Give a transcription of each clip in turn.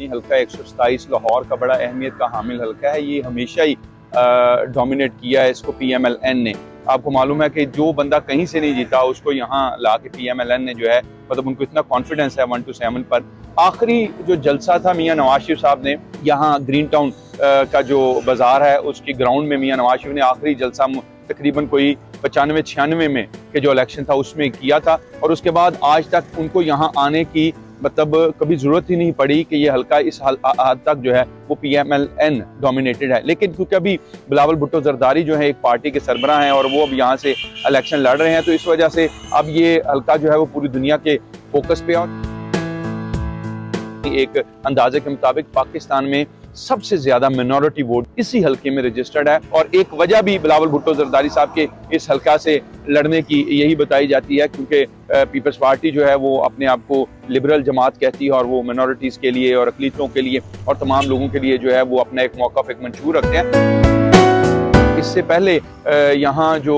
मदनी हल्का 127 लाहौर का बड़ा अहमियत का हामिल हल्का है। ये हमेशा ही डोमिनेट किया है इसको PMLN ने। आपको मालूम है कि जो बंदा कहीं से नहीं जीता उसको यहाँ ला के PMLN ने जो है मतलब उनको इतना कॉन्फिडेंस है 1 to 7 पर। आखिरी जो जलसा था मियां नवाज शरीफ साहब ने यहाँ ग्रीन टाउन का जो बाजार है उसकी ग्राउंड में मियां नवाज शरीफ ने आखिरी जलसा तकरीबन कोई 95-96 में के जो इलेक्शन था उसमें किया था, और उसके बाद आज तक उनको यहाँ आने की मतलब कभी ज़रूरत ही नहीं पड़ी कि ये हल्का इस हद तक जो है वो PMLN डोमिनेटेड है। लेकिन क्योंकि अभी बिलावल भुट्टो जरदारी जो है एक पार्टी के सरबराह हैं और वो अब यहाँ से इलेक्शन लड़ रहे हैं, तो इस वजह से अब ये हल्का जो है वो पूरी दुनिया के फोकस पे। और एक अंदाजे के मुताबिक पाकिस्तान में सबसे ज्यादा मिनॉरिटी वोट इसी हल्के में रजिस्टर्ड है, और एक वजह भी बिलावल भुट्टो जरदारी साहब के इस हल्का से लड़ने की यही बताई जाती है क्योंकि पीपल्स पार्टी जो है वो अपने आप को लिबरल जमात कहती है और वो मिनॉरिटीज के लिए और अकलीतों के लिए और तमाम लोगों के लिए जो है वो अपना एक मौका एक मंशूर रखते हैं। इससे पहले यहाँ जो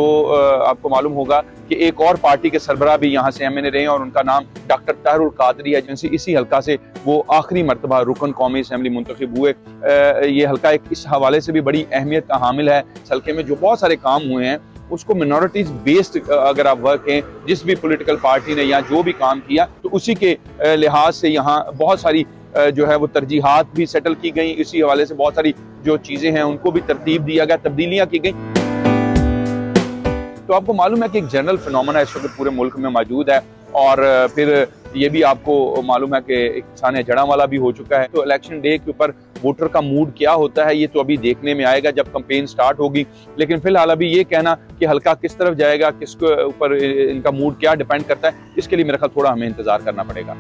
आपको मालूम होगा कि एक और पार्टी के सरबराह भी यहाँ से MNA रहे हैं और उनका नाम डॉक्टर ताहिरुल कादरी है, जिनसे इसी हल्का से वो आखिरी मरतबा रुकन कौमी असम्बली मुंतखब हुए। ये हल्का एक इस हवाले से भी बड़ी अहमियत का हामिल है। इस हल्के में जो बहुत सारे काम हुए हैं उसको मिनॉरिटीज बेस्ड अगर आप वर्क हैं, जिस भी पॉलिटिकल पार्टी ने या जो भी काम किया तो उसी के लिहाज से यहाँ बहुत सारी जो है वो तरजीहात भी सेटल की गई। इसी हवाले से बहुत सारी जो चीज़ें हैं उनको भी तरतीब दिया गया, तब्दीलियाँ की गई। तो आपको मालूम है कि एक जनरल फिनोमेना इस वक्त पूरे मुल्क में मौजूद है, और फिर ये भी आपको मालूम है कि एक सानिया जड़ांवाला भी हो चुका है। तो इलेक्शन डे के ऊपर वोटर का मूड क्या होता है ये तो अभी देखने में आएगा जब कैंपेन स्टार्ट होगी। लेकिन फिलहाल अभी ये कहना कि हल्का किस तरफ जाएगा, किसके ऊपर इनका मूड क्या डिपेंड करता है, इसके लिए मेरे ख्याल थोड़ा हमें इंतजार करना पड़ेगा।